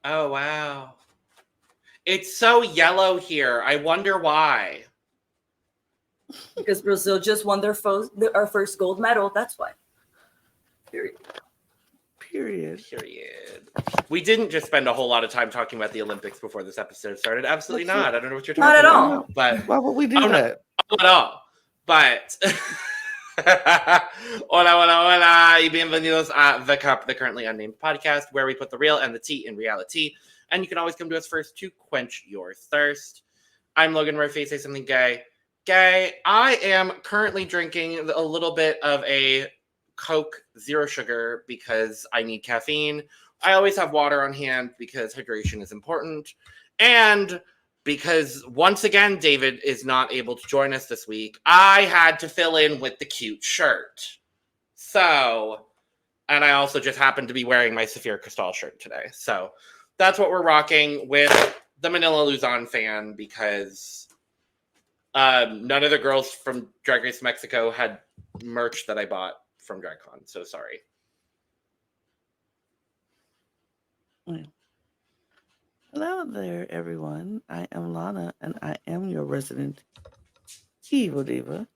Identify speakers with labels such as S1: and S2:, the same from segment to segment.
S1: Oh, wow. It's so yellow here. I wonder why.
S2: Because Brazil just won our first gold medal. That's why.
S3: Period.
S1: We didn't just spend a whole lot of time talking about the Olympics before this episode started. Absolutely
S3: That's
S1: not.
S3: it.
S1: I don't know what you're
S2: Not
S1: talking
S2: at
S1: about.
S2: all.
S1: But
S3: Why would we do that?
S1: Not at all. But hola, hola, hola, y bienvenidos a The Cup, the Currently Unnamed Podcast, where we put the real and the tea in reality. And you can always come to us first to quench your thirst. I'm Logan Murphy. Say something gay. Gay. I am currently drinking a little bit of a Coke Zero Sugar because I need caffeine. I always have water on hand because hydration is important. And because once again, David is not able to join us this week, I had to fill in with the cute shirt. So, and I also just happened to be wearing my Saphir Cristal shirt today. So that's what we're rocking with the Manila Luzon fan because none of the girls from Drag Race Mexico had merch that I bought from DragCon. So sorry.
S3: Hello there, everyone. I am Lana, and I am your resident evil diva.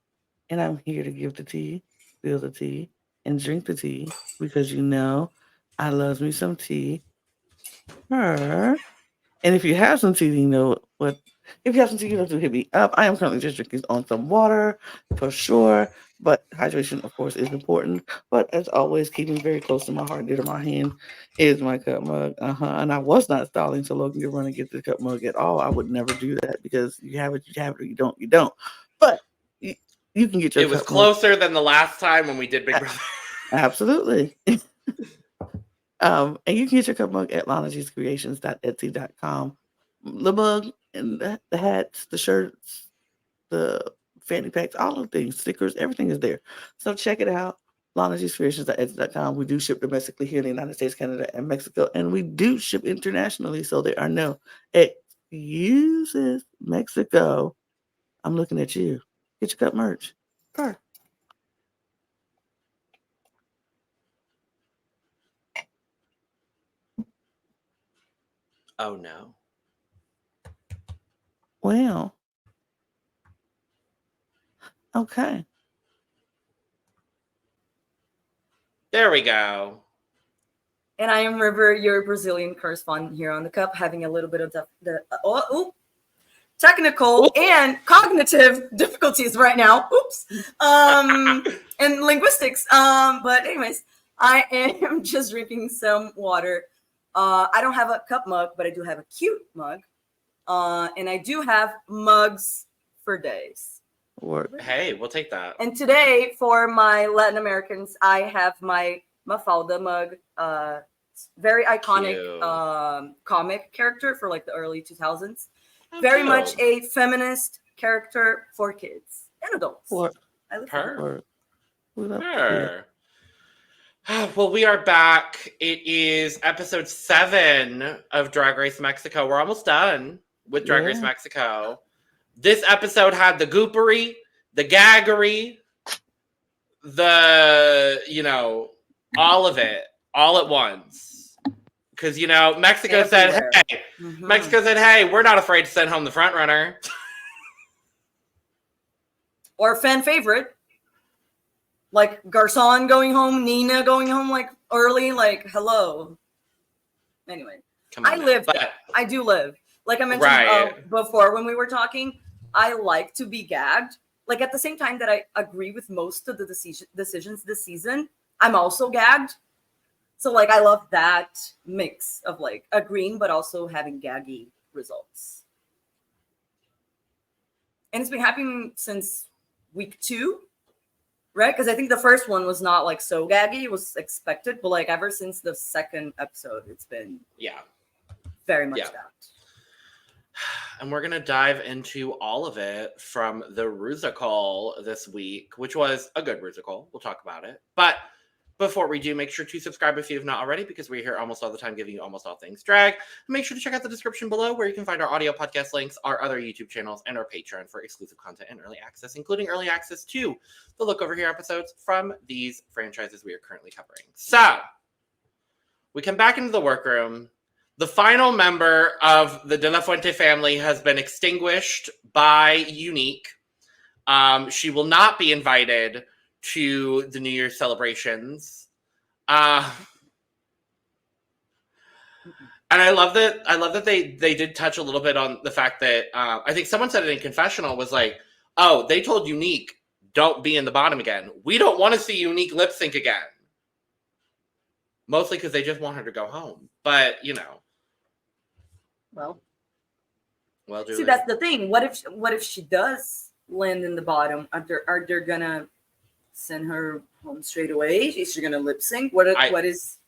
S3: And I'm here to give the tea, spill the tea, and drink the tea because you know I love me some tea. Her. And if you have some tea, you know what. If you have some tea, you know to hit me up. I am currently just drinking on some water for sure. But hydration, of course, is important. But as always, keeping very close to my heart, dear to my hand, is my cup mug. And I was not stalling so Logan could run and get the cup mug at all. I would never do that because you have it, or you don't. But you can get your
S1: It was
S3: cup
S1: closer than the last time when we did Big Brother.
S3: Absolutely. And you can get your cup mug at lanagcreations.etsy.com. The mug and the hats, the shirts, the fanny packs, all of the things, stickers, everything is there. So check it out. lanagcreations.etsy.com. We do ship domestically here in the United States, Canada, and Mexico, and we do ship internationally, so there are no excuses. Mexico, I'm looking at you. Get your cup merch. Purr.
S1: Oh no.
S3: Well. Okay.
S1: There we go.
S2: And I am River, your Brazilian correspondent here on the cup, having a little bit of technical and cognitive difficulties right now. Oops. And linguistics. But anyways, I am just drinking some water. I don't have a cup mug, but I do have a cute mug. And I do have mugs for days.
S1: Hey, we'll take that.
S2: And today, for my Latin Americans, I have my Mafalda mug. Very iconic comic character for like the early 2000s. Very much a feminist character for kids and adults. I love her.
S1: Well, we are back. It is episode 7 of Drag Race Mexico. We're almost done with Drag Race Mexico. This episode had the goopery, the gaggery, all of it, all at once. Because, Mexico said, hey, we're not afraid to send home the front runner.
S2: Or fan favorite. Like Garcon going home, Nina going home like early, like hello. Anyway, I do live. Like I mentioned before when we were talking, I like to be gagged. Like at the same time that I agree with most of the decisions this season, I'm also gagged. So like I love that mix of like agreeing but also having gaggy results. And it's been happening since week 2, right? Because I think the first one was not like so gaggy. It was expected, but like ever since the second episode, it's been very much that.
S1: And we're going to dive into all of it from the Rusical this week, which was a good Rusical. We'll talk about it. But before we do, make sure to subscribe if you have not already, because we're here almost all the time giving you almost all things drag. Make sure to check out the description below where you can find our audio podcast links, our other YouTube channels, and our Patreon for exclusive content and early access, including early access to the Look Over Here episodes from these franchises we are currently covering. So, we come back into the workroom. The final member of the De La Fuente family has been extinguished by Unique. She will not be invited to the New Year's celebrations. And I love that they did touch a little bit on the fact that I think someone said it in confessional was like, oh, they told Unique, don't be in the bottom again. We don't want to see Unique lip sync again. Mostly because they just want her to go home. But, you know.
S2: Well,
S1: Julie.
S2: see, that's the thing. What if she does land in the bottom? Are they gonna send her home straight away? Is she gonna lip sync? What is?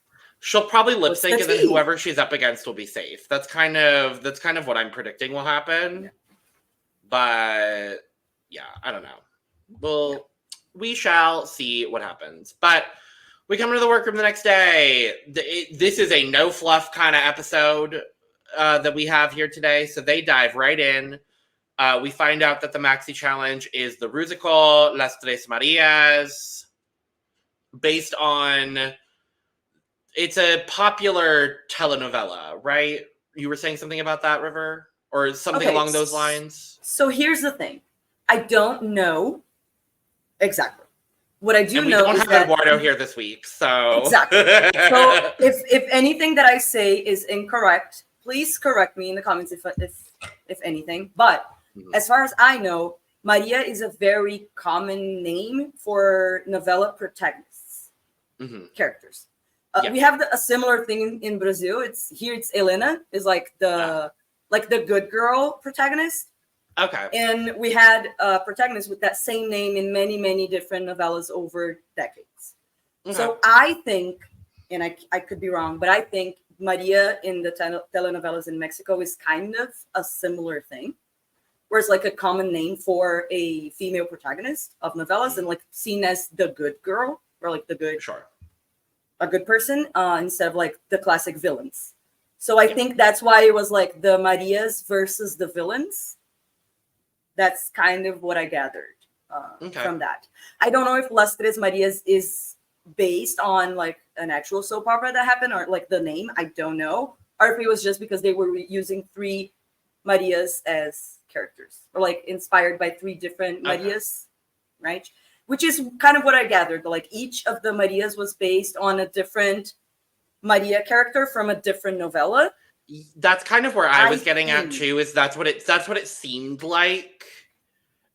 S1: She'll probably lip sync, and then whoever she's up against will be safe. That's kind of what I'm predicting will happen. Yeah. But yeah, I don't know. Well, we shall see what happens. But we come to the workroom the next day. This is a no fluff kind of episode that we have here today. So they dive right in. We find out that the maxi challenge is the Rusical Las Tres Marias, based on. It's a popular telenovela, right? You were saying something about that, River? Or something along those lines?
S2: So here's the thing. I don't know exactly. What I do know is that... we
S1: don't have Eduardo here this week, so...
S2: Exactly. So if anything that I say is incorrect, please correct me in the comments if anything. But as far as I know, Maria is a very common name for novella protagonists, characters. We have a similar thing in Brazil. It's Helena is like the good girl protagonist.
S1: Okay.
S2: And we had protagonists with that same name in many, many different novellas over decades. Okay. So I think, and I could be wrong, but I think Maria in the telenovelas in Mexico is kind of a similar thing, where it's like a common name for a female protagonist of novellas and like seen as the good girl or like the good.
S1: Sure.
S2: A good person instead of like the classic villains. So I think that's why it was like the Marias versus the villains. That's kind of what I gathered from that. I don't know if Las Tres Marias is based on like an actual soap opera that happened or like the name. I don't know. Or if it was just because they were using 3 Marias as characters or like inspired by 3 different Marias, right? Which is kind of what I gathered. Like each of the Marias was based on a different Maria character from a different novella.
S1: That's kind of where I was getting at too. Is that's what it seemed like.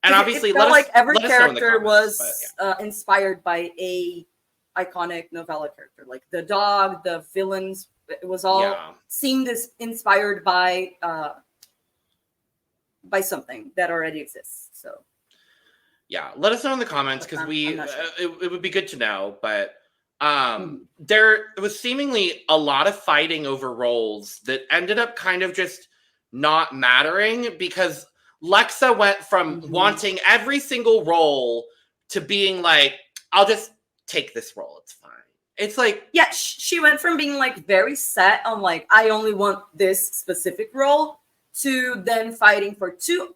S1: And obviously,
S2: it felt like every character was inspired by a iconic novella character, like the dog, the villains. It was all seemed as inspired by something that already exists. So.
S1: Yeah, let us know in the comments because it would be good to know. But there was seemingly a lot of fighting over roles that ended up kind of just not mattering because Lexa went from wanting every single role to being like, I'll just take this role. It's fine. It's like...
S2: Yeah, she went from being like very set on like, I only want this specific role to then fighting for 2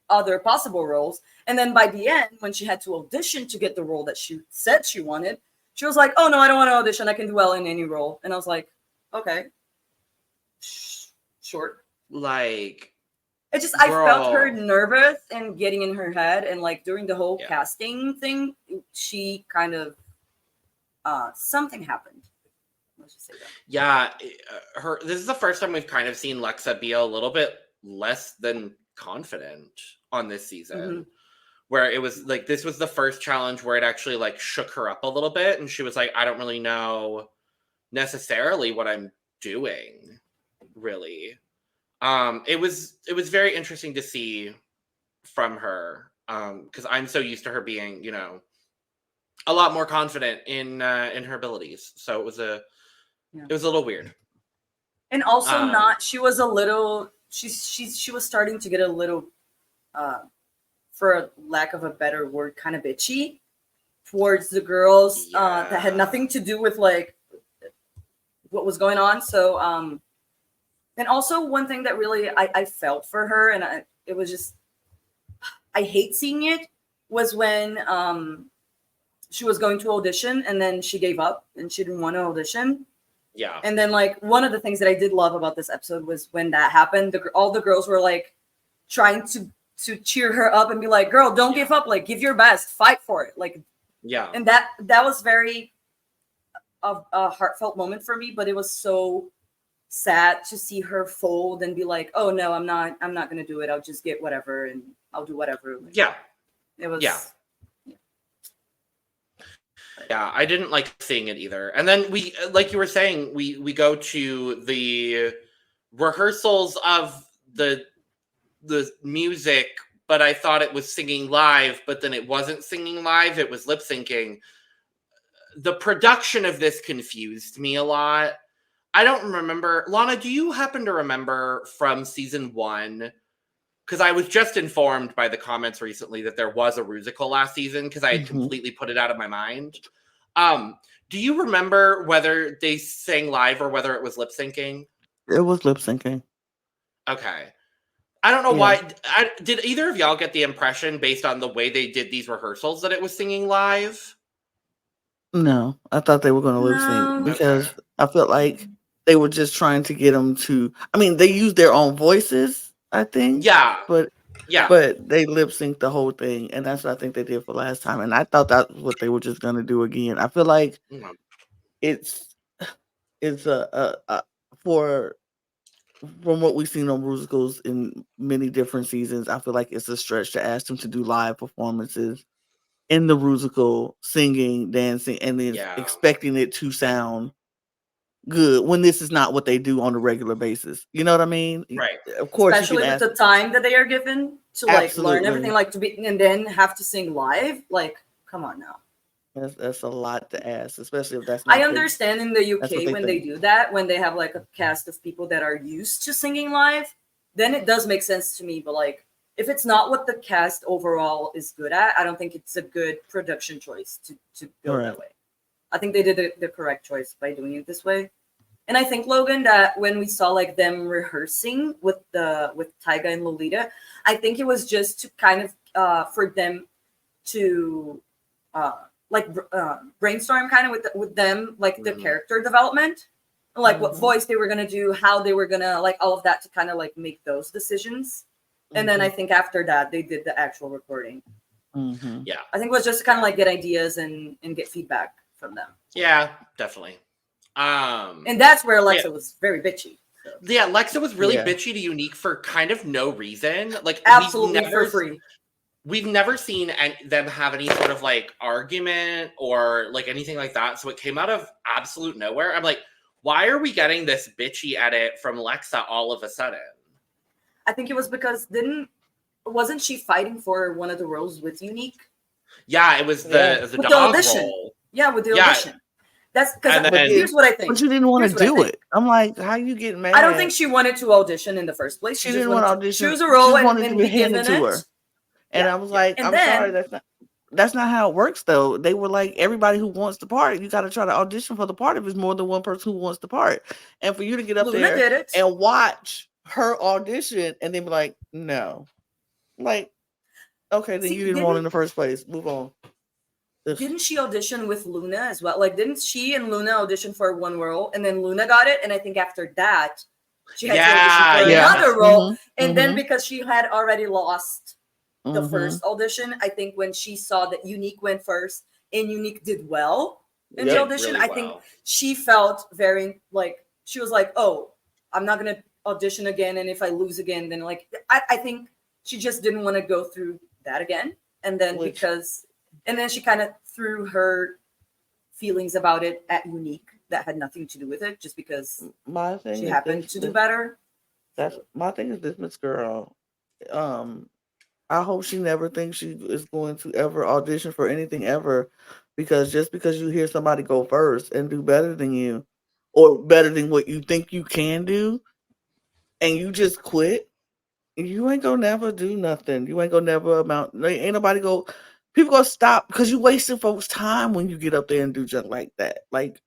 S2: other possible roles. And then by the end, when she had to audition to get the role that she said she wanted, she was like, oh no, I don't want to audition. I can do well in any role. And I was like, okay. Sure.
S1: Like,
S2: it just, I felt her nervous and getting in her head. And like during the whole casting thing, she kind of, something happened. Let's just say that.
S1: Yeah. This is the first time we've kind of seen Lexa be a little bit less than confident on this season, where it was like, this was the first challenge where it actually like shook her up a little bit. And she was like, I don't really know necessarily what I'm doing, really. It was very interesting to see from her, because I'm so used to her being, you know, a lot more confident in her abilities. So it was a little weird.
S2: And also she was a little, she was starting to get a little, for a lack of a better word, kind of bitchy towards the girls that had nothing to do with like what was going on. So, and also one thing that really I felt for her, and it was just, I hate seeing it, was when she was going to audition and then she gave up and she didn't want to audition.
S1: Yeah.
S2: And then like one of the things that I did love about this episode was when that happened, all the girls were like trying to cheer her up and be like, girl, don't give up, like give your best, fight for it. Like,
S1: yeah.
S2: And that was very a heartfelt moment for me, but it was so sad to see her fold and be like, oh no, I'm not gonna do it. I'll just get whatever and I'll do whatever. Like,
S1: yeah.
S2: It was
S1: Yeah, I didn't like seeing it either. And then we, like you were saying, we go to the rehearsals of the music, but I thought it was singing live, but then it wasn't singing live, it was lip syncing. The production of this confused me a lot. I don't remember. Lana, do you happen to remember from season 1? Because I was just informed by the comments recently that there was a Rusical last season because I had completely put it out of my mind. Do you remember whether they sang live or whether it was lip syncing?
S3: It was lip syncing.
S1: Okay. I don't know why. Did either of y'all get the impression based on the way they did these rehearsals that it was singing live?
S3: No, I thought they were going to lip sync because I felt like they were just trying to get them to. I mean, they used their own voices, I think.
S1: Yeah.
S3: But they lip synced the whole thing, and that's what I think they did for last time. And I thought that was what they were just going to do again. I feel like it's for from what we've seen on musicals in many different seasons. I feel like it's a stretch to ask them to do live performances in the Rusical, singing, dancing, and then expecting it to sound good when this is not what they do on a regular basis. You know what I mean?
S1: Right.
S3: Of course,
S2: especially with the time that they are given to like learn everything, like to be, and then have to sing live. Like, come on now.
S3: That's a lot to ask, especially if that's not
S2: I understand in the UK when they do that, when they have like a cast of people that are used to singing live, then it does make sense to me. But like, if it's not what the cast overall is good at, I don't think it's a good production choice to go that way. I think they did the correct choice by doing it this way. And I think, Logan, that when we saw like them rehearsing with Tyga and Lolita, I think it was just to kind of for them to brainstorm kind of with them, like the character development, like what voice they were gonna do, how they were gonna like all of that to kind of like make those decisions. And then I think after that they did the actual recording.
S1: Yeah,
S2: I think it was just to kind of like get ideas and get feedback from them.
S1: Yeah, definitely.
S2: And that's where Alexa was very bitchy. So.
S1: Yeah, Alexa was really bitchy to Unique for kind of no reason. Like
S2: absolutely for free.
S1: We've never seen them have any sort of like argument or like anything like that. So it came out of absolute nowhere. I'm like, why are we getting this bitchy edit from Alexa all of a sudden?
S2: I think it was because wasn't she fighting for one of the roles with Unique?
S1: Yeah, it was the dog
S2: audition.
S1: role.
S2: Yeah, with the audition. That's because here's what I think.
S3: But you didn't want to do it. I'm like, how you getting mad?
S2: I don't think she wanted to audition in the first place.
S3: She didn't want to audition.
S2: Choose a role
S3: and be handed to her. And I was like, I'm sorry, that's not how it works though. They were like, everybody who wants the part, you got to try to audition for the part if it's more than one person who wants the part. And for you to get up there and watch her audition and then be like, no. Like, okay, then you didn't want in the first place. Move on.
S2: Didn't she audition with Luna as well? Like, didn't she and Luna audition for one role and then Luna got it? And I think after that, she had to audition for another role. And then because she had already lost the first audition, I think when she saw that Unique went first and Unique did well in the audition, really I think she felt very like, she was like, oh, I'm not going to audition again. And if I lose again, then like, I think she just didn't want to go through that again. And then and then she kind of threw her feelings about it at Unique that had nothing to do with it, just because she happened to do better.
S3: That's my thing is this Miss Girl. I hope she never thinks she is going to ever audition for anything ever, because just because you hear somebody go first and do better than you or better than what you think you can do and you just quit, you ain't gonna never do nothing. You ain't gonna never ain't nobody people gonna stop because you wasting folks' time when you get up there and do junk like that. Like,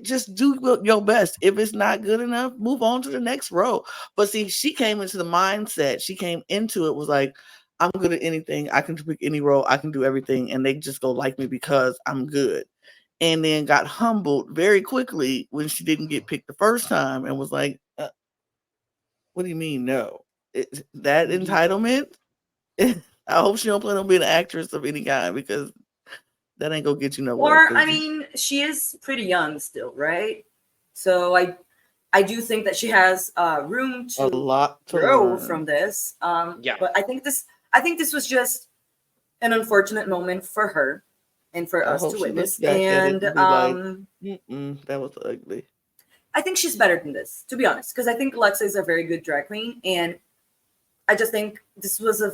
S3: just do your best. If it's not good enough, move on to the next role. But see, she came into the mindset. She came into it was like, I'm good at anything. I can pick any role. I can do everything. And they just go like me because I'm good. and then got humbled very quickly when she didn't get picked the first time and was like, what do you mean no? That entitlement? I hope she don't plan on being an actress of any kind, because that ain't gonna get you nowhere.
S2: Or, I mean, she is pretty young still, right? So I do think that she has room to
S3: a lot to
S2: grow
S3: learn
S2: from this.
S1: Yeah.
S2: But I think this was just an unfortunate moment for her and for us to witness. And
S3: that was ugly.
S2: I think she's better than this, to be honest, because I think Alexa is a very good drag queen, and I just think this was not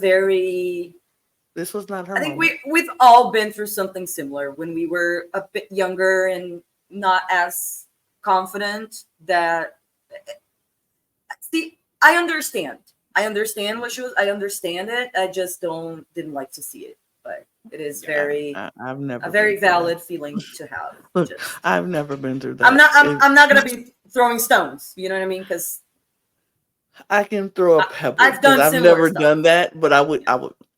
S2: her. I think we've all been through something similar when we were a bit younger and not as confident. That see, I understand what she was. I understand it. I just didn't like to see it. But it is
S3: I've never
S2: a very valid feeling to have.
S3: Look, I've never been through that.
S2: I'm not gonna be throwing stones. You know what I mean? Because
S3: I can throw a pebble.
S2: I've
S3: never done that, but I would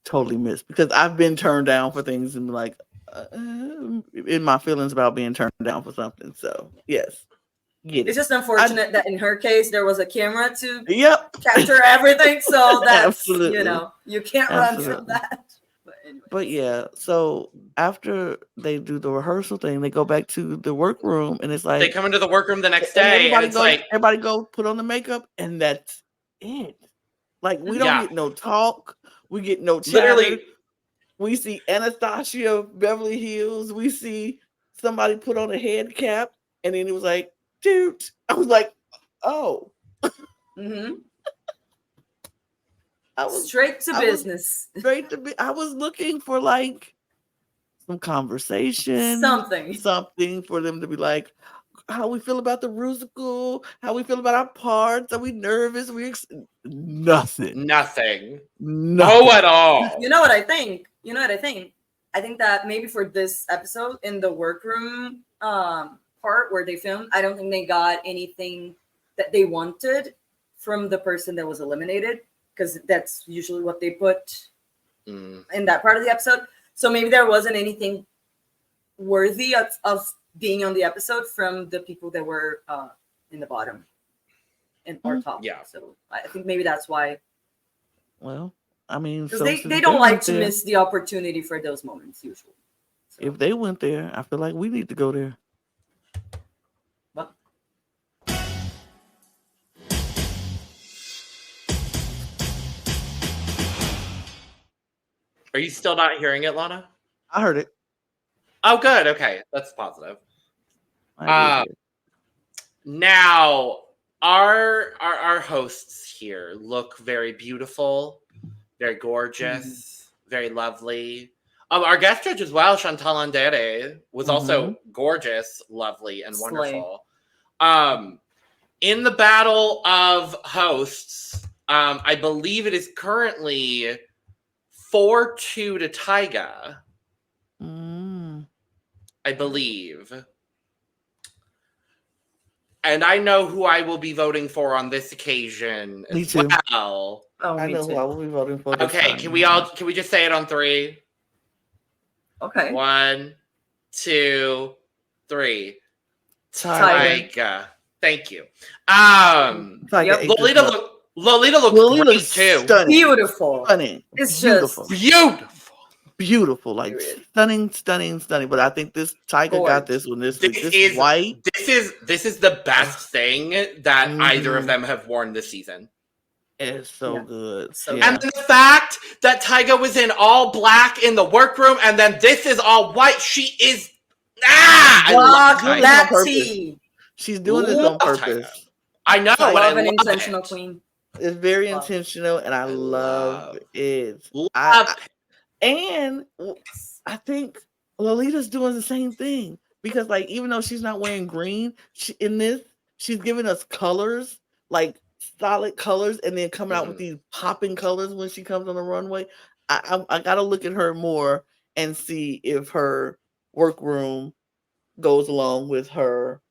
S3: totally miss, because I've been turned down for things and like in my feelings about being turned down for something. So yes,
S2: it's just unfortunate that in her case there was a camera to capture everything. So that's
S3: absolutely.
S2: You can't run from that.
S3: But yeah, so after they do the rehearsal thing, they go back to the workroom, and it's like
S1: they come into the workroom the next day, and
S3: everybody go put on the makeup, and that's it. Like, we don't get no talk, we get no chatter. Literally, we see Anastasia Beverly Hills, we see somebody put on a head cap, and then it was like, dude, I was like, oh.
S2: Mm-hmm. I was straight to business.
S3: I was looking for like some conversation, something for them to be like, how we feel about the Rusical, how we feel about our parts, are we nervous? Nothing
S1: no at all.
S2: You know what I think? I think that maybe for this episode in the workroom part where they filmed, I don't think they got anything that they wanted from the person that was eliminated, because that's usually what they put in that part of the episode. So maybe there wasn't anything worthy of being on the episode from the people that were in the bottom and or top.
S1: Yeah.
S2: So I think maybe that's why.
S3: Well, I mean,
S2: because they don't like to miss the opportunity for those moments usually. So.
S3: If they went there, I feel like we need to go there.
S2: What?
S1: Are you still not hearing it, Lana?
S3: I heard it.
S1: Oh, good. Okay, that's positive. Now, our hosts here look very beautiful, very gorgeous, very lovely. Our guest judge as well, Chantal Andere, was also gorgeous, lovely, and wonderful. In the battle of hosts, I believe it is currently 4-2 to Tyga. I believe. And I know who I will be voting for on this occasion as well.
S3: Oh, I know who I will be voting for.
S1: Okay, can we just say it on 3?
S2: Okay.
S1: 1, 2, 3.
S2: Tyga.
S1: Thank you. Lolita looked great too.
S3: Stunning.
S2: Beautiful.
S3: Stunning.
S2: It's
S3: beautiful.
S2: Just
S3: beautiful. Like stunning. But I think this Tyga got this one. This is white.
S1: This is the best thing that either of them have worn this season.
S3: It's so good.
S1: And then the fact that Tyga was in all black in the workroom, and then this is all white. She is I love Tyga.
S3: She's doing this on purpose.
S1: Tyga. I know.
S2: I love an intentional queen.
S3: It's very intentional, and I love it. And I think Lolita's doing the same thing, because, like, even though she's not wearing green, she's giving us colors, like solid colors, and then coming out with these popping colors when she comes on the runway. I gotta look at her more and see if her workroom goes along with her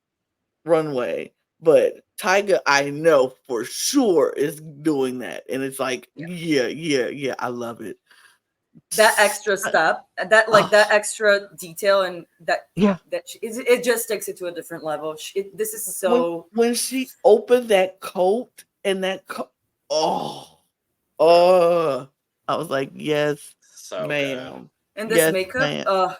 S3: runway. But Tyga, I know for sure, is doing that, and it's like, yeah, I love it.
S2: that extra step, that extra detail, and it just takes it to a different level. This is so
S3: when she opened that coat and that I was like, yes,
S1: so
S3: ma'am.
S1: Good.
S2: And this makeup,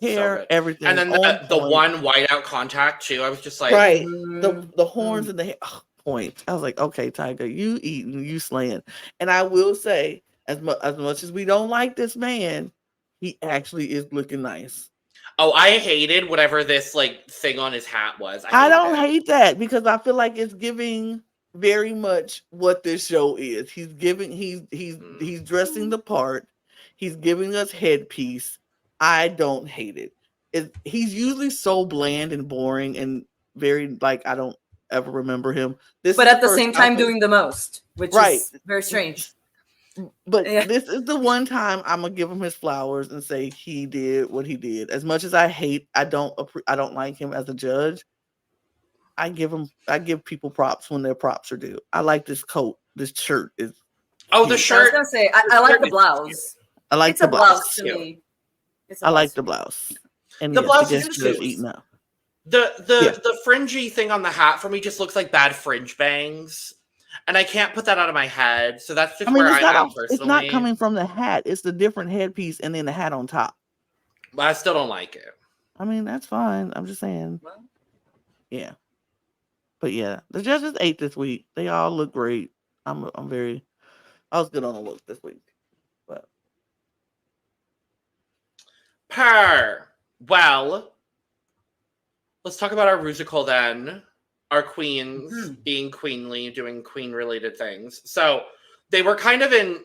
S3: hair,
S1: so
S3: everything.
S1: And then the one whiteout contact too. I was just like,
S3: right, the horns and the hair. Point. I was like, okay, Tiger, you eating, you slaying. And I will say, as much as we don't like this man, he actually is looking nice.
S1: Oh, I hated whatever this like thing on his hat was.
S3: I don't hate that because I feel like it's giving very much what this show is. He's dressing the part. He's giving us headpiece. I don't hate it. He's usually so bland and boring and very like I don't ever remember him.
S2: But at the same time doing the most, which is very strange.
S3: But this is the one time I'm gonna give him his flowers and say he did what he did. As much as I don't like him as a judge. I give people props when their props are due. I like this coat. This shirt is.
S1: Oh, the shirt.
S2: I was gonna say I like the blouse.
S3: I like
S2: it's the blouse to me.
S3: I like the blouse. And
S1: the blouse is
S3: eaten up.
S1: The fringy thing on the hat for me just looks like bad fringe bangs, and I can't put that out of my head. So that's just where I am personally.
S3: It's not coming from the hat. It's the different headpiece and then the hat on top.
S1: But I still don't like it.
S3: I mean, that's fine. I'm just saying. Yeah. But yeah, the judges ate this week. They all look great. I was good on the look this week. But
S1: well, let's talk about our Rusical then. Our queens being queenly, doing queen-related things. So they were kind of in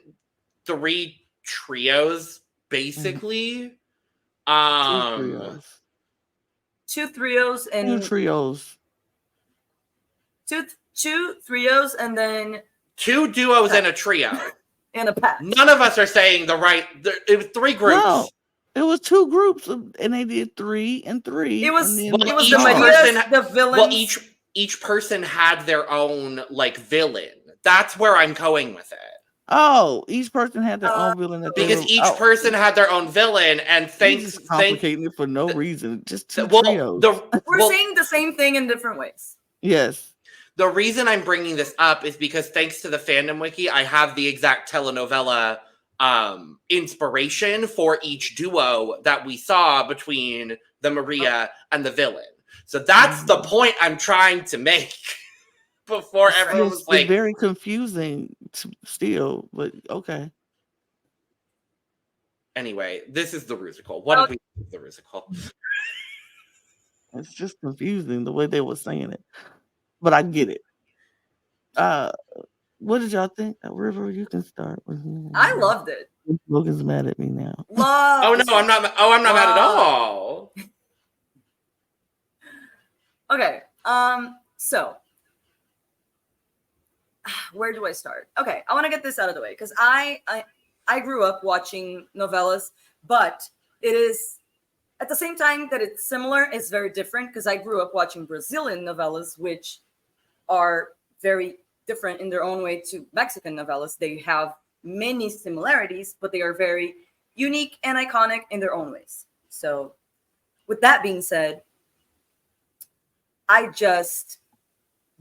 S1: 3 trios, basically.
S3: 2
S2: trios and
S3: 2 trios.
S2: 2 trios and then
S1: 2 duos and a trio.
S2: And a pack.
S1: None of us are saying it was 3 groups. No,
S3: it was 2 groups and they did 3 and 3.
S2: It was
S3: the
S2: Marias, the villains.
S1: Well, each person had their own like villain. That's where I'm going with it.
S3: Oh, each person had their own villain.
S1: Because each person had their own villain, and
S3: complicating it for no reason. Just 2 trios.
S2: We're saying the same thing in different ways.
S3: Yes.
S1: The reason I'm bringing this up is because thanks to the fandom wiki, I have the exact telenovela inspiration for each duo that we saw between the Maria and the villain. So that's the point I'm trying to make before everyone was like...
S3: It's very confusing still, but okay.
S1: Anyway, this is the Rusical. What did we do with the Rusical?
S3: It's just confusing the way they were saying it. But I get it. What did y'all think? River, you can start with me.
S2: I loved it.
S3: Logan's mad at me now.
S1: I'm not mad at all.
S2: Okay. So where do I start? Okay, I want to get this out of the way because I grew up watching novellas, but it is at the same time that it's similar, it's very different because I grew up watching Brazilian novellas, which are very different in their own way to Mexican novellas. They have many similarities, but they are very unique and iconic in their own ways. So with that being said, I just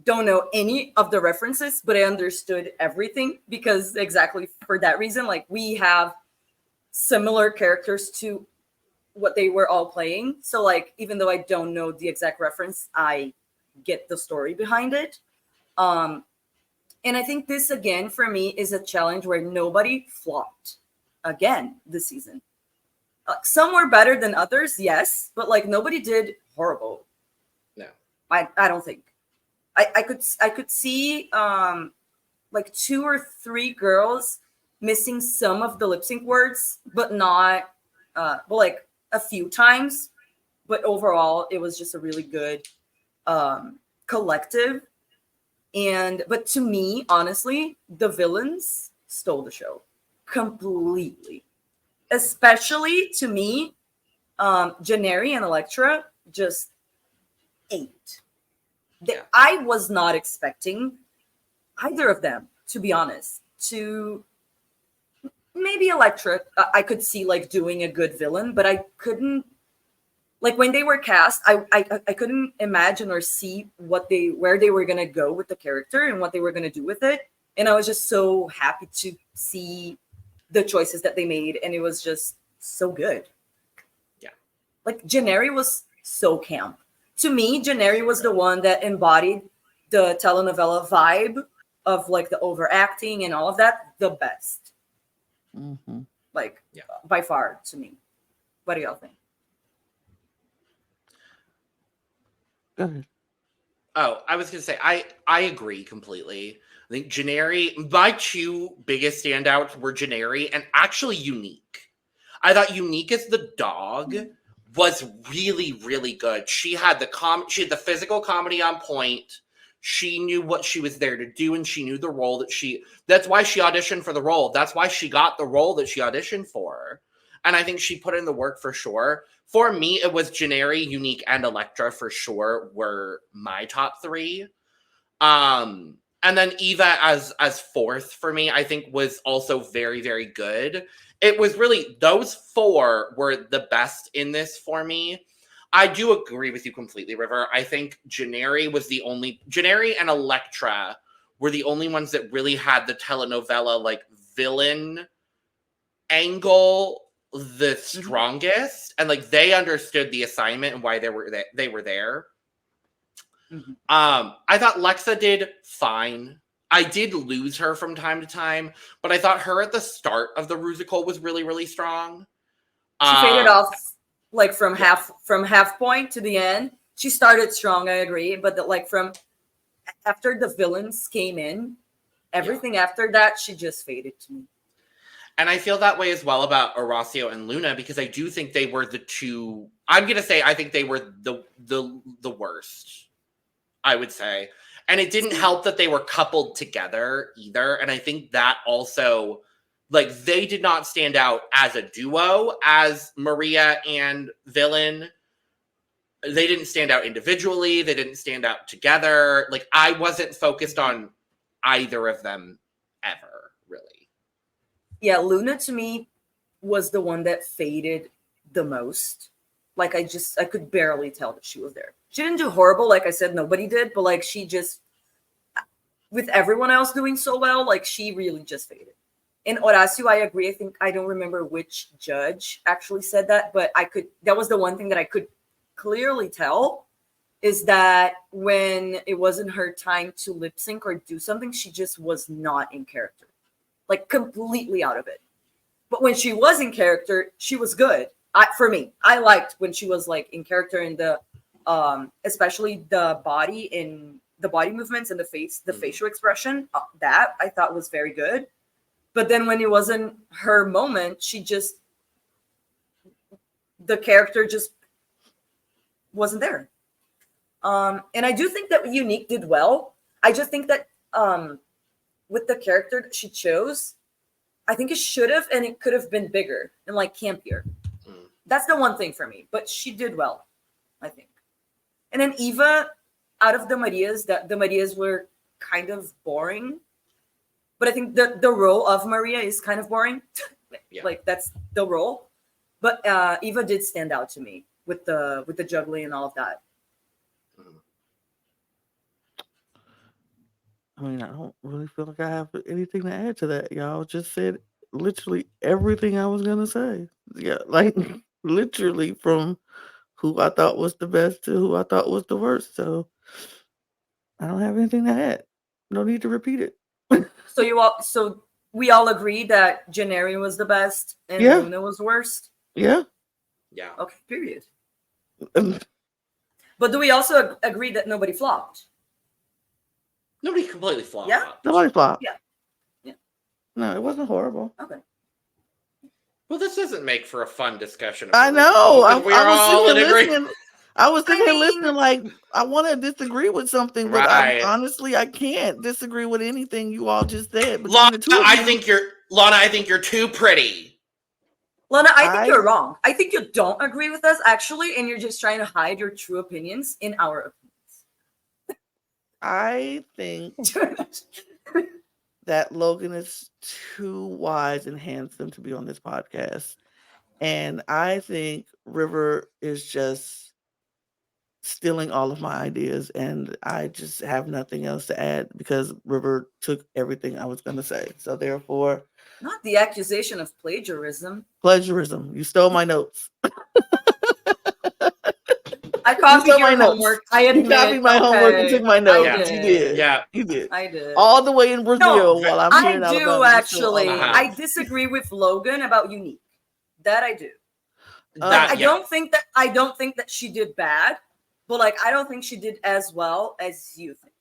S2: don't know any of the references, but I understood everything because exactly for that reason, like we have similar characters to what they were all playing. So like, even though I don't know the exact reference, I get the story behind it. And I think this again, for me, is a challenge where nobody flopped again this season. Some were better than others, yes, but like nobody did horrible.
S1: No,
S2: I don't think. I could see like 2 or 3 girls missing some of the lip sync words, but not but like a few times. But overall, it was just a really good collective. But to me, honestly, the villains stole the show completely. Especially to me, Janeri and Elektra just ate. I was not expecting either of them, to be honest, to maybe Electra, I could see like doing a good villain, but I couldn't. Like when they were cast, I couldn't imagine or see where they were gonna go with the character and what they were gonna do with it. And I was just so happy to see the choices that they made, and it was just so good.
S1: Yeah.
S2: Like Janeri was so camp. To me, Janeri was the one that embodied the telenovela vibe of like the overacting and all of that the best.
S3: Mm-hmm.
S2: Like by far to me. What do y'all think?
S3: Go ahead.
S1: Oh, I was going to say, I agree completely. I think Janeri, my two biggest standouts were Janeri and actually Unique. I thought Unique as the dog was really, really good. She had the physical comedy on point. She knew what she was there to do, and she knew the role that's why she auditioned for the role. That's why she got the role that she auditioned for. And I think she put in the work for sure. For me, it was Janeri, Unique, and Electra for sure were my top three. And then Eva as fourth for me, I think was also very, very good. It was really, those four were the best in this for me. I do agree with you completely, River. I think Janeri and Electra were the only ones that really had the telenovela like villain angle the strongest, and like they understood the assignment and why they were there. Mm-hmm. I thought Lexa did fine. I did lose her from time to time, but I thought her at the start of the Rusical was really, really strong.
S2: She faded off like from half point to the end. She started strong, I agree, but from after the villains came in, everything after that, she just faded to me.
S1: And I feel that way as well about Horacio and Luna, because I do think they were the two. I'm gonna say I think they were the worst, I would say. And it didn't help that they were coupled together either. And I think that also, like, they did not stand out as a duo, as Maria and Villain. They didn't stand out individually. They didn't stand out together. Like, I wasn't focused on either of them ever, really.
S2: Yeah, Luna to me was the one that faded the most. Like, I could barely tell that she was there. She didn't do horrible, like I said, nobody did, but like she just, with everyone else doing so well, like she really just faded. In Horacio, I agree. I don't remember which judge actually said that, but that was the one thing that I could clearly tell, is that when it wasn't her time to lip sync or do something, she just was not in character. Like completely out of it. But when she was in character, she was good. For me, I liked when she was like in character in the, especially the body movements and the facial expression. That I thought was very good. But then when it wasn't her moment, the character just wasn't there. And I do think that Unique did well. I just think that with the character that she chose, I think it should have and it could have been bigger and like campier. That's the one thing for me, but she did well, I think. And then Eva, out of the Marias were kind of boring, but I think the role of Maria is kind of boring. Like that's the role. But Eva did stand out to me with the juggling and all of that.
S3: I mean, I don't really feel like I have anything to add to that. Y'all just said literally everything I was gonna say. Yeah, like literally from who I thought was the best to who I thought was the worst. So I don't have anything to add. No need to repeat it.
S2: So we all agree that Janeri was the best and Luna was the worst?
S3: Yeah.
S1: Yeah.
S2: Okay, period. But do we also agree that nobody flopped?
S1: Nobody completely flopped.
S3: Yeah, nobody flopped.
S2: Yeah.
S3: No, it wasn't horrible.
S2: Okay.
S1: Well, this doesn't make for a fun discussion.
S3: I know. I was sitting here listening like I want to disagree with something, but honestly I can't disagree with anything you all just said.
S1: Lana, I think you're too pretty.
S2: Lana, I think you're wrong. I think you don't agree with us actually, and you're just trying to hide your true opinions in our opinions.
S3: I think that Logan is too wise and handsome to be on this podcast. And I think River is just stealing all of my ideas, and I just have nothing else to add because River took everything I was going to say. So therefore,
S2: not the accusation of plagiarism.
S3: Plagiarism. You stole my notes.
S2: I copied your homework. I admit.
S3: You copied my homework and took my notes. You did.
S1: Yeah,
S3: you did.
S2: I did.
S3: All the way in Brazil while I'm here in Alabama.
S2: I do actually. I disagree with Logan about Unique. That I do. I don't think that she did bad, but like I don't think she did as well as you think.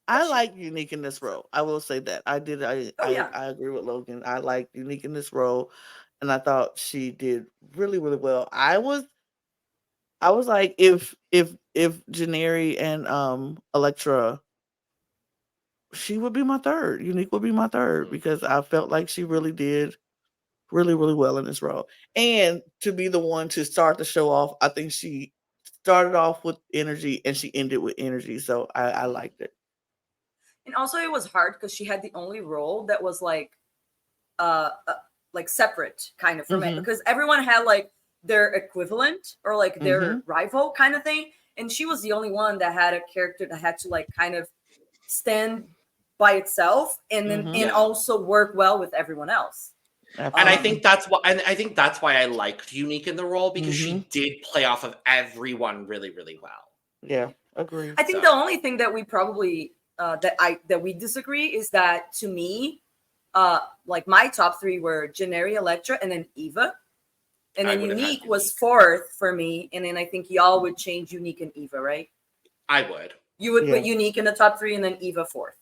S3: I like Unique in this role. I will say that. I did. I agree with Logan. I like Unique in this role, and I thought she did really, really well. I was like, if Janeri and Electra, she would be my third. Unique would be my third because I felt like she really did really, really well in this role. And to be the one to start the show off, I think she started off with energy and she ended with energy. So I liked it.
S2: And also it was hard because she had the only role that was like separate kind of from it, because everyone had like their equivalent or like their rival kind of thing. And she was the only one that had a character that had to like kind of stand by itself and then and also work well with everyone else.
S1: And I think that's why I liked Unique in the role, because she did play off of everyone really, really well.
S3: Yeah, agree.
S2: I think the only thing that we probably that we disagree is that, to me, like my top three were Janeri, Electra, and then Eva. And then Unique was fourth for me. And then I think y'all would change Unique and Eva, right?
S1: I would.
S2: You would put Unique in the top three and then Eva fourth.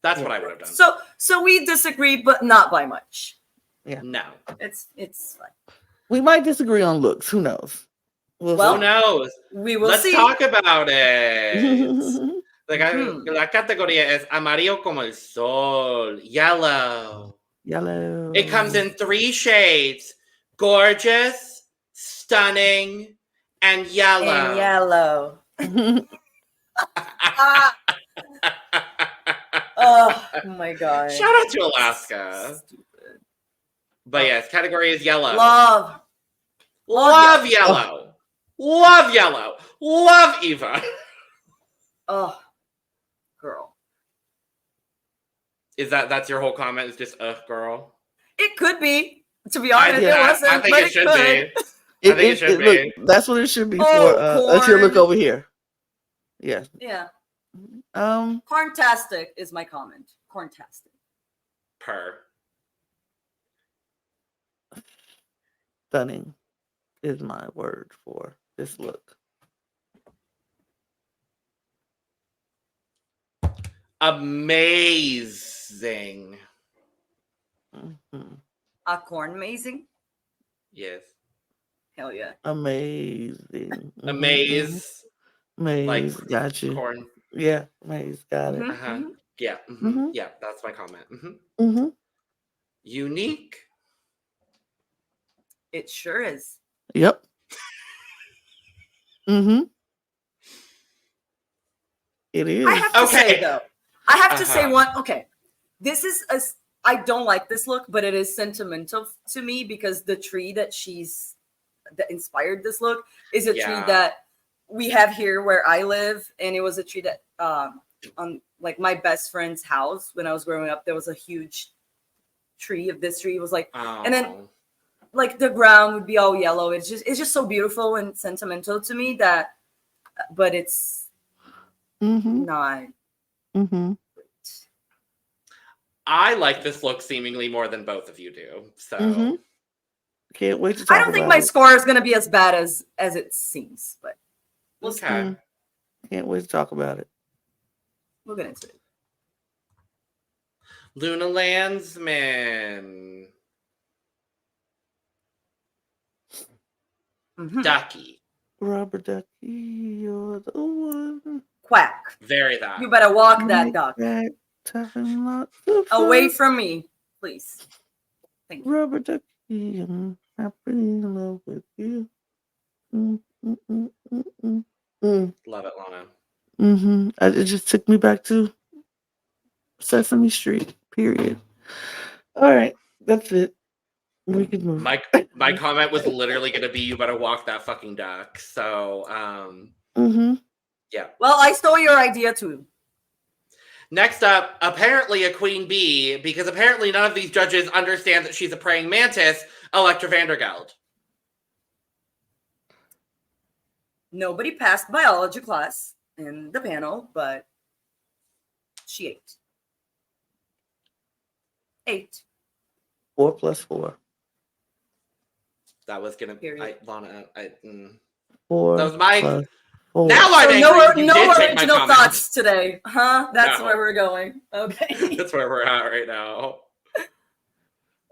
S1: That's what I would have done.
S2: So we disagree, but not by much.
S3: Yeah.
S1: No.
S2: It's fine.
S3: We might disagree on looks. Who knows?
S1: Who knows?
S2: We will
S1: see.
S2: Let's
S1: talk about it. La categoría es amarillo como el sol. Yellow.
S3: Yellow.
S1: It comes in 3 shades. Gorgeous, stunning, and yellow.
S2: Oh my god.
S1: Shout out to Alaska. Stupid. But yes, category is yellow.
S2: Love
S1: yellow. Love yellow. Love Eva.
S2: Oh, girl.
S1: That's your whole comment? Is just girl?
S2: It could be. To be honest, it wasn't.
S1: I think it should be. I think it should be.
S3: Look, that's what it should be for. Let's look over here. Yeah.
S2: Yeah. Corntastic is my comment. Corntastic.
S3: Stunning is my word for this look.
S1: Amazing.
S2: A corn amazing?
S1: Yes.
S2: Hell yeah.
S3: Amazing.
S1: Amaze.
S3: Maze,
S1: like
S3: got you.
S1: Corn.
S3: Yeah, Maze, got it.
S1: Yeah. Yeah, that's my comment. Unique.
S2: It sure is.
S3: Yep. It is.
S2: I have to say though. I have to say one. Okay, this is I don't like this look, but it is sentimental to me because the tree that inspired this look is a tree that we have here where I live, and it was a tree that on like my best friend's house when I was growing up. There was a huge tree of this tree. It was like, and then like the ground would be all yellow. It's just so beautiful and sentimental to me that, but it's not.
S1: I like this look seemingly more than both of you do. So
S3: can't wait to talk
S2: I don't think my score is going to be as bad as it seems, but
S1: we'll see. Can't
S3: wait to talk about it.
S2: We'll get into it.
S1: Luna Landsman. Ducky.
S3: Rubber ducky, you're the one.
S2: Quack.
S1: Very that.
S2: You better walk that duck. Away from me, please. Thank you.
S3: Rubber ducky, I'm happy in love with you.
S1: Love it, Lana.
S3: It just took me back to Sesame Street. Period. All right, that's it. We can move.
S1: My comment was literally going to be, you better walk that fucking duck. So, yeah.
S2: Well, I stole your idea too.
S1: Next up, apparently a queen bee, because apparently none of these judges understand that she's a praying mantis, Electra Vandergeld.
S2: Nobody passed biology class in the panel, but she ate. 8.
S3: 4 plus 4.
S1: That was gonna be Lana.
S3: 4.
S1: That was my.
S3: Plus 4.
S1: Now I'm angry.
S2: No original thoughts today, huh? That's where we're going. Okay.
S1: That's where we're at right now.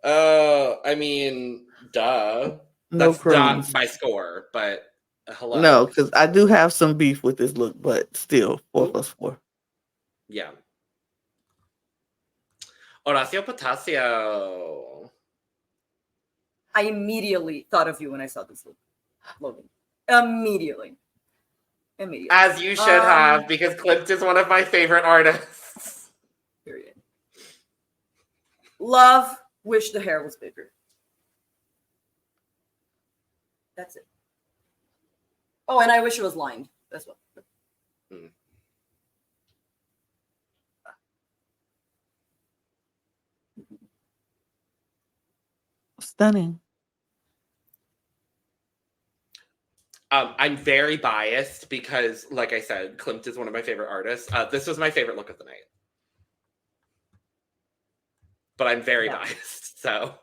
S1: I mean, duh.
S3: No
S1: That's
S3: crumbs.
S1: not my score, but hello.
S3: No, because I do have some beef with this look, but still 4 plus 4.
S1: Yeah. Horacio Potasio.
S2: I immediately thought of you when I saw this look, Logan. Immediately.
S1: As you should have, because Klimt is one of my favorite artists.
S2: Period. Love. Wish the hair was bigger. That's it. Oh, and I wish it was lined. That's what.
S3: Stunning.
S1: I'm very biased because, like I said, Klimt is one of my favorite artists. This was my favorite look of the night. But I'm very biased, so.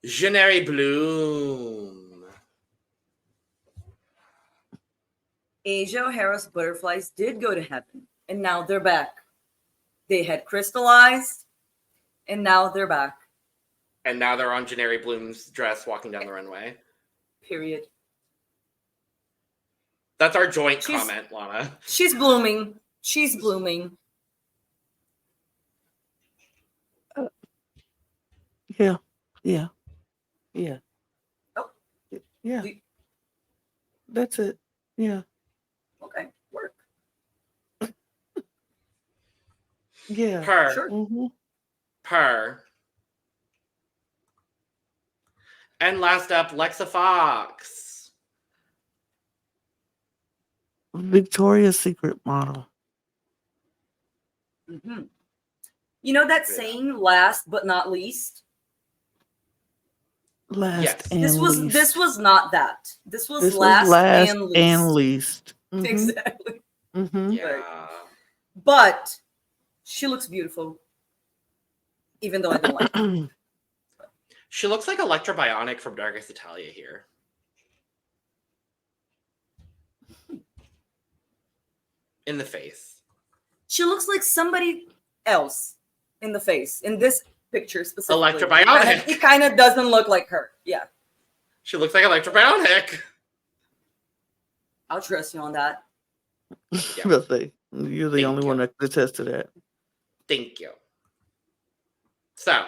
S1: Jeneri Bloom.
S2: Asia O'Hara's butterflies did go to heaven, and now they're back. They had crystallized, and now they're back.
S1: And now they're on Jeneri Bloom's dress walking down the runway.
S2: Period.
S1: That's our joint comment, Lana.
S2: She's blooming. She's blooming.
S3: Yeah.
S2: Oh.
S3: Yeah. That's it. Yeah.
S2: Okay. Work.
S3: Yeah.
S1: Her.
S2: Sure.
S3: Mm-hmm.
S1: Her. And last up, Lexa Fox.
S3: Victoria's Secret model.
S2: Mm-hmm. You know that saying, last but not least?
S3: Last and
S2: this was
S3: least.
S2: This was not that. This was
S3: last
S2: and least.
S3: Mm-hmm.
S2: Exactly.
S3: Mm-hmm.
S1: Yeah.
S2: But she looks beautiful. Even though I don't like her.
S1: She looks like Electra Bionic from Darkest Italia here. In the face.
S2: She looks like somebody else in the face. In this picture specifically.
S1: Electra Bionic.
S2: It kind of doesn't look like her. Yeah.
S1: She looks like Electra Bionic.
S2: I'll trust you on that.
S3: Yeah. You're the only one that could attest to that.
S1: Thank you. So,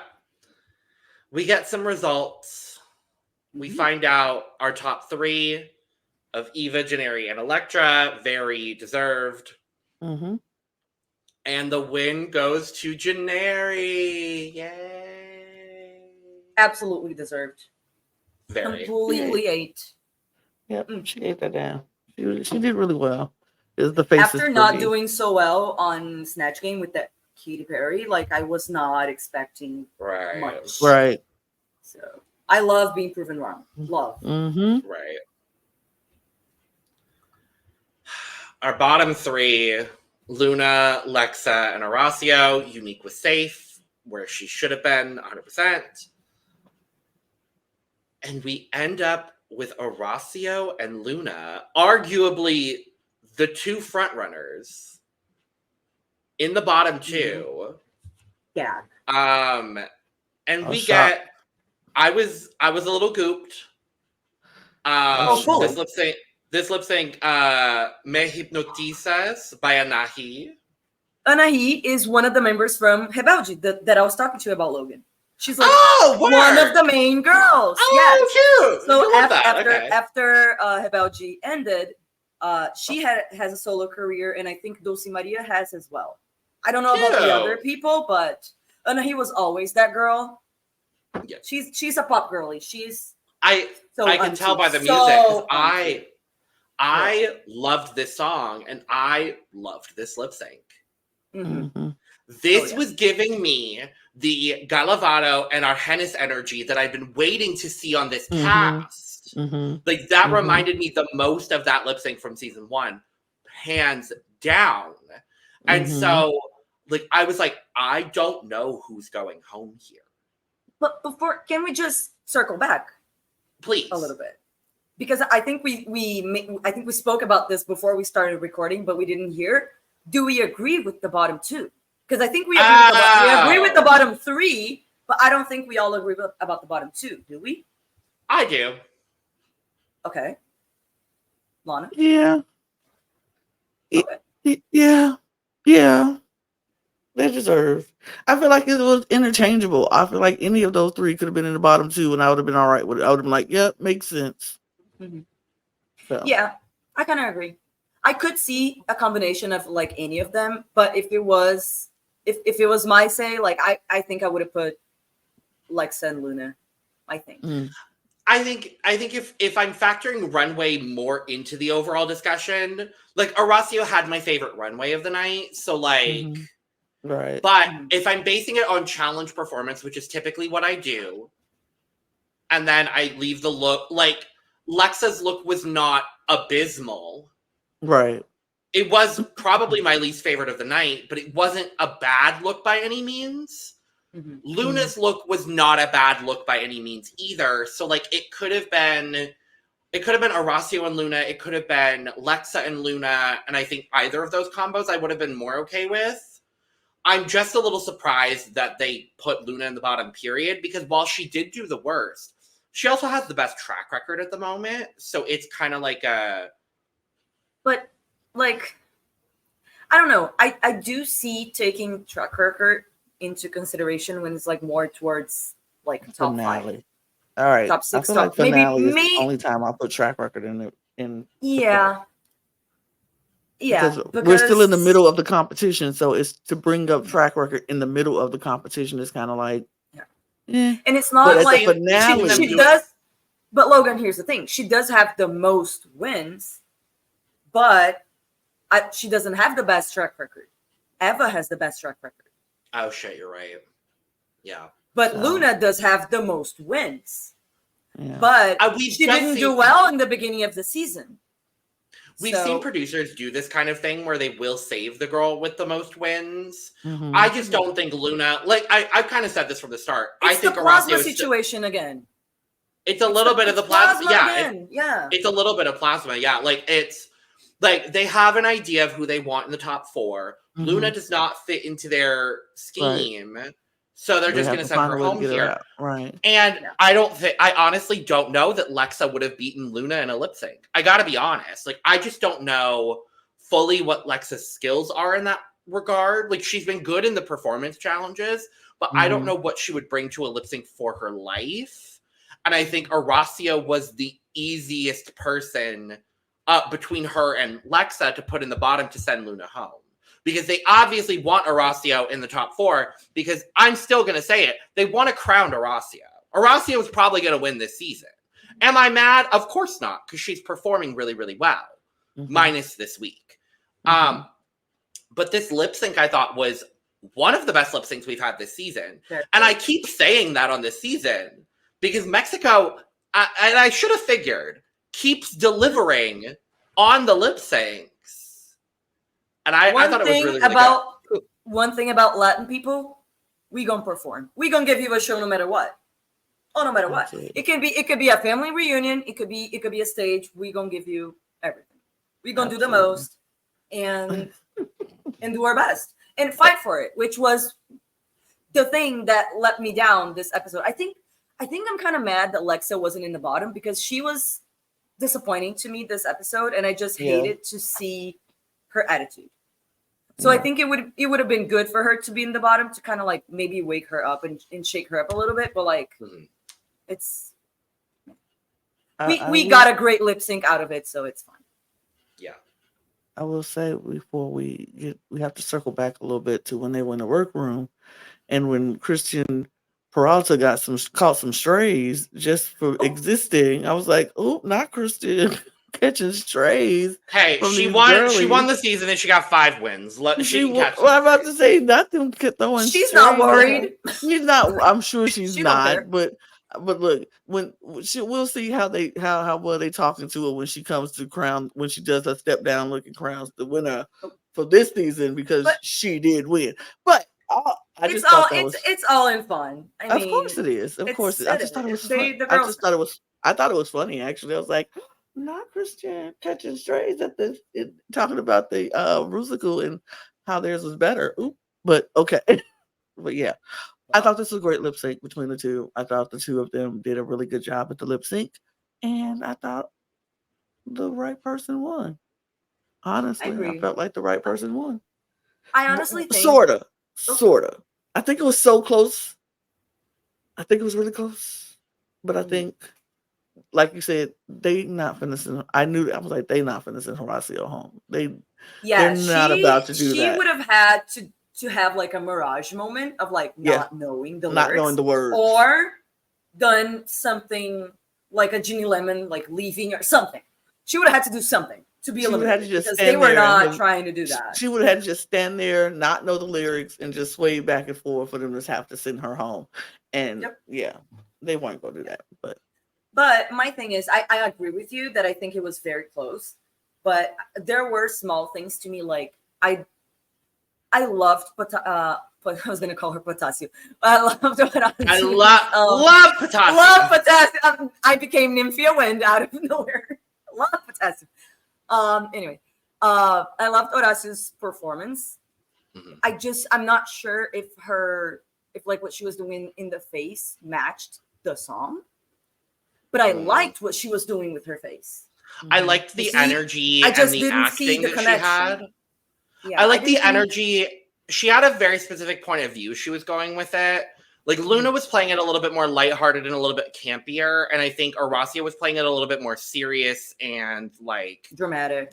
S1: we get some results. We find out our top 3 of Eva, Jeneri, and Electra. Very deserved.
S3: Mm-hmm.
S1: And the win goes to Jeneri. Yay.
S2: Absolutely deserved.
S1: Very.
S2: Completely ate.
S3: Yep, she ate that down. She did really well. The face
S2: After not doing so well on Snatch Game with that Katy Perry, like I was not expecting much.
S3: Right.
S2: So I love being proven wrong. Love.
S3: Mm-hmm.
S1: Right. Our bottom 3, Luna, Lexa, and Horacio. Unique was safe, where she should have been, 100%. And we end up with Horacio and Luna, arguably the 2 frontrunners in the bottom 2.
S2: Yeah.
S1: And we get. I was a little gooped. This lip sync, Me Hipnotizas by Anahi.
S2: Anahi is one of the members from Rebelde that I was talking to you about, Logan. She's like one of the main girls.
S1: Oh, cute.
S2: So after Rebelde ended, she has a solo career, and I think Dulce Maria has as well. I don't know about the other people, but no, he was always that girl. Yeah. She's a pop girly.
S1: I can tell by the music, because I loved this song and I loved this lip sync.
S2: Mm-hmm.
S1: This was giving me the Galavado and Argenis energy that I've been waiting to see on this cast. Like, that reminded me the most of that lip sync from season 1, hands down. And so, like, I was like, I don't know who's going home here.
S2: But can we just circle back,
S1: please,
S2: a little bit? Because I think we spoke about this before we started recording, but we didn't hear. Do we agree with the bottom 2? Because I think we agree with the bottom 3, but I don't think we all agree about the bottom 2. Do we?
S1: I do.
S2: Okay. Lana?
S3: Yeah.
S2: Okay.
S3: Yeah. They deserve. I feel like it was interchangeable. I feel like any of those 3 could have been in the bottom 2, and I would have been all right with it. I would have been like, "Yep, makes sense." So.
S2: Yeah, I kind of agree. I could see a combination of like any of them, but if it was my say, like I think I would have put Lexa and Luna. I think.
S1: I think if I'm factoring Runway more into the overall discussion, like Horacio had my favorite Runway of the night, so like.
S3: Right.
S1: But if I'm basing it on challenge performance, which is typically what I do, and then I leave the look, like, Lexa's look was not abysmal.
S3: Right.
S1: It was probably my least favorite of the night, but it wasn't a bad look by any means. Luna's look was not a bad look by any means either. So, like, it could have been Horacio and Luna. It could have been Lexa and Luna. And I think either of those combos I would have been more okay with. I'm just a little surprised that they put Luna in the bottom, period, because while she did do the worst, she also has the best track record at the moment. So it's kind of like a...
S2: But, like, I don't know. I do see taking track record into consideration when it's, like, more towards, like, top
S3: finale.
S2: 5.
S3: All right.
S2: Top 6.
S3: I feel like finale is the only time I put track record in.
S2: Yeah. Yeah,
S3: because we're still in the middle of the competition, so it's to bring up track record in the middle of the competition is kind of like,
S2: and it's not like she does. But Logan, here's the thing: she does have the most wins, but she doesn't have the best track record. Eva has the best track record.
S1: Oh shit, you're right. Yeah,
S2: but Luna does have the most wins. Yeah. But she didn't do well in the beginning of the season.
S1: We've seen producers do this kind of thing where they will save the girl with the most wins. I just don't think Luna, like, I've kind of said this from the start.
S2: It's
S1: I think
S2: the plasma situation again.
S1: It's a little bit of the plasma.
S2: Yeah.
S1: It's a little bit of plasma. Yeah. Like, it's like they have an idea of who they want in the top 4. Luna does not fit into their scheme. Right. So they're just going to send her home here.
S3: Right.
S1: And I honestly don't know that Lexa would have beaten Luna in a lip sync. I got to be honest. Like, I just don't know fully what Lexa's skills are in that regard. Like, she's been good in the performance challenges, but I don't know what she would bring to a lip sync for her life. And I think Horacio was the easiest person between her and Lexa to put in the bottom to send Luna home. Because they obviously want Horacio in the top 4, because I'm still going to say it. They want to crown Horacio. Horacio is probably going to win this season. Am I mad? Of course not, because she's performing really, really well, minus this week. But this lip sync, I thought, was one of the best lip syncs we've had this season. And I keep saying that on this season, because Mexico, and I should have figured, keeps delivering on the lip sync. And I thought it was really, really good.
S2: One thing about Latin people, we gonna perform. We gonna give you a show no matter what. Oh, no matter what. It could be a family reunion. It could be a stage. We gonna give you everything. We gonna do the most and do our best and fight for it, which was the thing that let me down this episode. I think I'm kind of mad that Lexa wasn't in the bottom, because she was disappointing to me this episode, and I just hated to see her attitude. So I think it would have been good for her to be in the bottom, to kind of like maybe wake her up and shake her up a little bit. But like, it's we got a great lip sync out of it, so it's fine.
S1: Yeah.
S3: I will say before we have to circle back a little bit to when they were in the workroom and when Christian Peralta caught some strays just for existing. I was like, oh, not Christian catching strays.
S1: Hey,
S3: from
S1: she
S3: these
S1: won.
S3: girlies.
S1: She won the season and she got 5 wins. She can catch.
S3: Well, I'm about to say nothing. Throwing
S2: She's
S3: strays
S2: not worried.
S3: She's not. I'm sure she's
S2: She don't care.
S3: not. But look, we'll see how well they talking to her when she comes to crown, when she does her step down looking crowns the winner for this season, because she did win. But it's
S2: all in fun.
S3: Of course it is. Of course, I just thought it was fun. I thought it was funny. Actually, I was like, not Christian catching strays talking about the Rusical and how theirs was better. Ooh, but okay. But yeah, I thought this was a great lip sync between the two. I thought the two of them did a really good job at the lip sync, and I thought the right person won. Honestly, I felt like the right person won.
S2: I honestly think
S3: sorta. I think it was so close. I think it was really close, but I think, like you said, they not finishing. I was like, they not finishing Horacio home. They're not about to do that.
S2: She would have had to have like a mirage moment of like not knowing the lyrics,
S3: knowing the words,
S2: or done something like a Ginny Lemon, like leaving or something. She would have had to do something to be eliminated because they were not trying to do that.
S3: She would have had to just stand there, not know the lyrics, and just sway back and forth for them to have to send her home. And they weren't going to do that.
S2: But my thing is, I agree with you that I think it was very close. But there were small things to me, like I loved I was going to call her Potasio. I loved Potasio.
S1: I love Potasio.
S2: Love Potasio. I became Nymphia Wind out of nowhere. Love Potasio. Anyway, I loved Horacio's performance. Mm-hmm. I'm not sure if like what she was doing in the face matched the song, but I liked what she was doing with her face.
S1: I liked the energy and the acting that she had. Yeah, I like the energy. She had a very specific point of view she was going with it. Like Luna was playing it a little bit more lighthearted and a little bit campier, and I think Horacio was playing it a little bit more serious and like
S2: dramatic.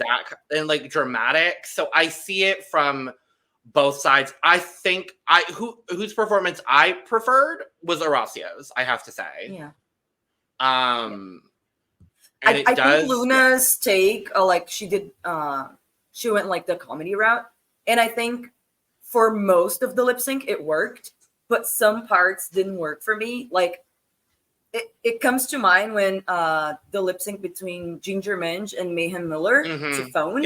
S1: Dramatic. So I see it from both sides. I think whose performance I preferred was Horacio's, I have to say.
S2: Yeah.
S1: I
S2: think Luna's take, like she did, she went like the comedy route, and I think for most of the lip sync it worked. But some parts didn't work for me. Like it comes to mind when the lip sync between Ginger Minj and Mayhem Miller to Phone,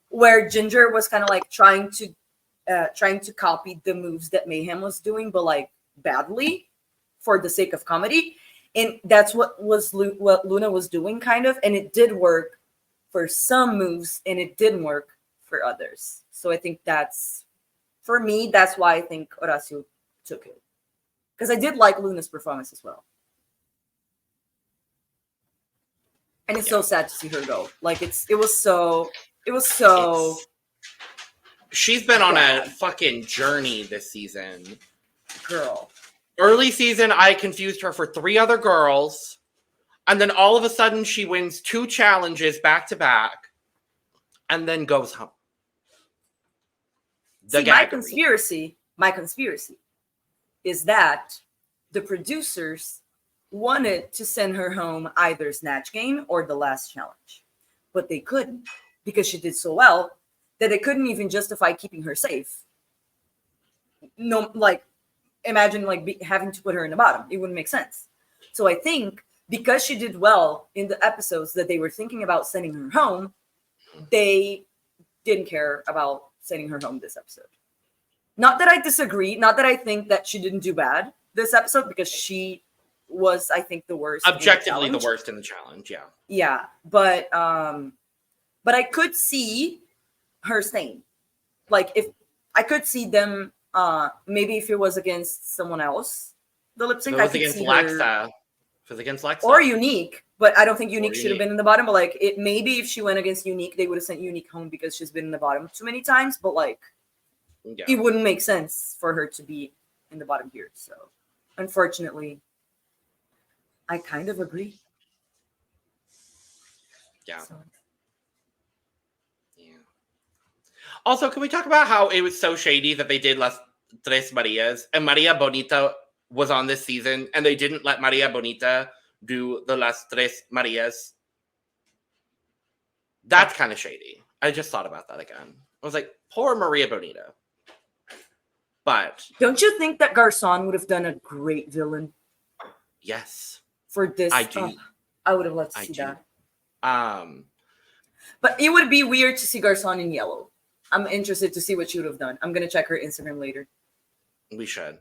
S2: where Ginger was kind of like trying to copy the moves that Mayhem was doing, but like badly for the sake of comedy. And that's what Luna was doing, kind of, and it did work for some moves, and it didn't work for others. So I think that's why I think Horacio took it, because I did like Luna's performance as well, and it's so sad to see her go. Like it was so.
S1: She's been on a fucking journey this season,
S2: girl.
S1: Early season, I confused her for 3 other girls, and then all of a sudden she wins 2 challenges back to back, and then goes home.
S2: My conspiracy is that the producers wanted to send her home either Snatch Game or the last challenge, but they couldn't because she did so well that they couldn't even justify keeping her safe. No, like imagine like having to put her in the bottom. It wouldn't make sense. So I think because she did well in the episodes that they were thinking about sending her home, they didn't care about sending her home this episode. Not that I disagree. Not that I think that she didn't do bad this episode, because she was, I think, the worst.
S1: Objectively the worst in the challenge, yeah.
S2: Yeah, but I could see her staying. Like if I could see them, maybe if it was against someone else, the lip sync.
S1: If it was against Lexa. If it was against Lexa.
S2: Or Unique, but I don't think Unique should have been in the bottom. But like it, maybe if she went against Unique, they would have sent Unique home because she's been in the bottom too many times. But like. Yeah. It wouldn't make sense for her to be in the bottom here. So, unfortunately, I kind of agree.
S1: Yeah.
S2: So.
S1: Yeah. Also, can we talk about how it was so shady that they did Las Tres Marias and Maria Bonita was on this season and they didn't let Maria Bonita do the Las Tres Marias? That's kind of shady. I just thought about that again. I was like, poor Maria Bonita. But
S2: don't you think that Garcon would have done a great villain?
S1: Yes.
S2: For this,
S1: I do.
S2: I would have loved to see that.
S1: But
S2: it would be weird to see Garcon in yellow. I'm interested to see what she would have done. I'm gonna check her Instagram later.
S1: We should.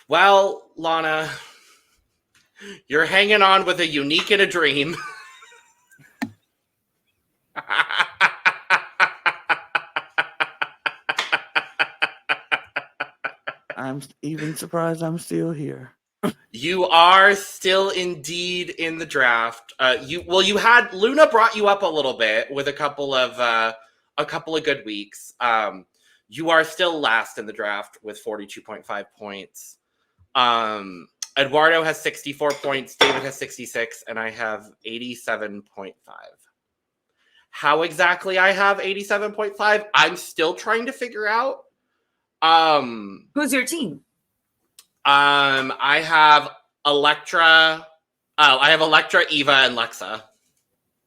S1: Well, Lana, you're hanging on with a unique and a dream.
S3: I'm even surprised I'm still here.
S1: You are still indeed in the draft. You had Luna brought you up a little bit with a couple of good weeks. You are still last in the draft with 42.5 points. Eduardo has 64 points, David has 66, and I have 87.5. How exactly I have 87.5, I'm still trying to figure out.
S2: Who's your team?
S1: I have Electra. Oh, I have Electra, Eva, and Lexa.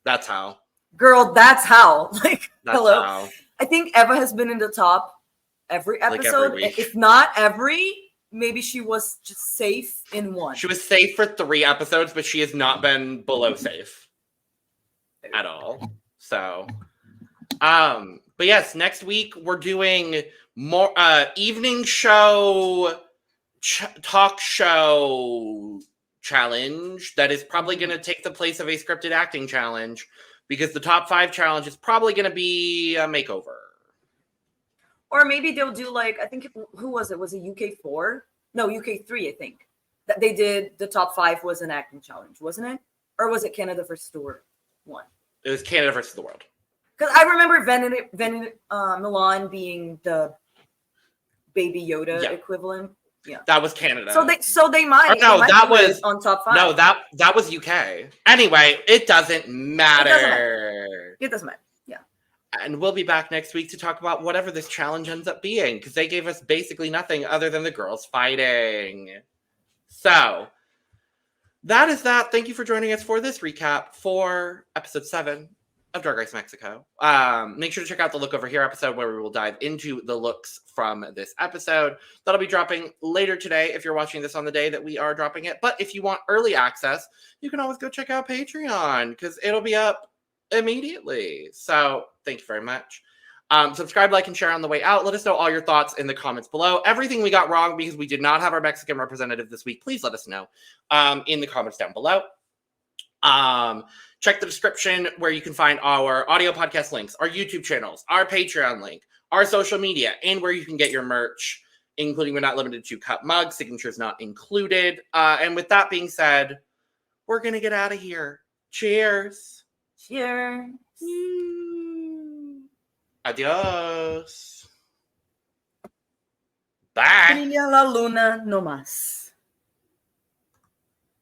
S1: That's how.
S2: Girl, that's how. Like,
S1: that's
S2: hello.
S1: How.
S2: I think Eva has been in the top every episode. Like every if not every, maybe she was just safe in one.
S1: She was safe for 3 episodes, but she has not been below safe at all. So, but yes, next week we're doing more evening show talk show challenge that is probably going to take the place of a scripted acting challenge because the top 5 challenge is probably going to be a makeover.
S2: Or maybe they'll do like, I think, who was it? Was it UK4? No, UK3, I think. That they did, the top 5 was an acting challenge, wasn't it? Or was it Canada versus the World one?
S1: It was Canada versus the World.
S2: Because I remember Milan being the Baby Yoda equivalent. Yeah,
S1: that was Canada.
S2: So they might.
S1: No, that was
S2: on top 5.
S1: No, that was UK. Anyway, it doesn't matter.
S2: It doesn't matter. Yeah.
S1: And we'll be back next week to talk about whatever this challenge ends up being because they gave us basically nothing other than the girls fighting. So that is that. Thank you for joining us for this recap for episode 7 of Drag Race Mexico. Make sure to check out the Look Over Here episode where we will dive into the looks from this episode. That'll be dropping later today if you're watching this on the day that we are dropping it. But if you want early access, you can always go check out Patreon because it'll be up immediately. So thank you very much. Subscribe, like, and share on the way out. Let us know all your thoughts in the comments below. Everything we got wrong because we did not have our Mexican representative this week, please let us know in the comments down below. Check the description where you can find our audio podcast links, our YouTube channels, our Patreon link, our social media, and where you can get your merch, including but not limited to cup mugs, signatures not included. And with that being said, we're going to get out of here. Cheers.
S2: Cheers.
S1: Adios. Bye.
S2: Brilla la luna no más.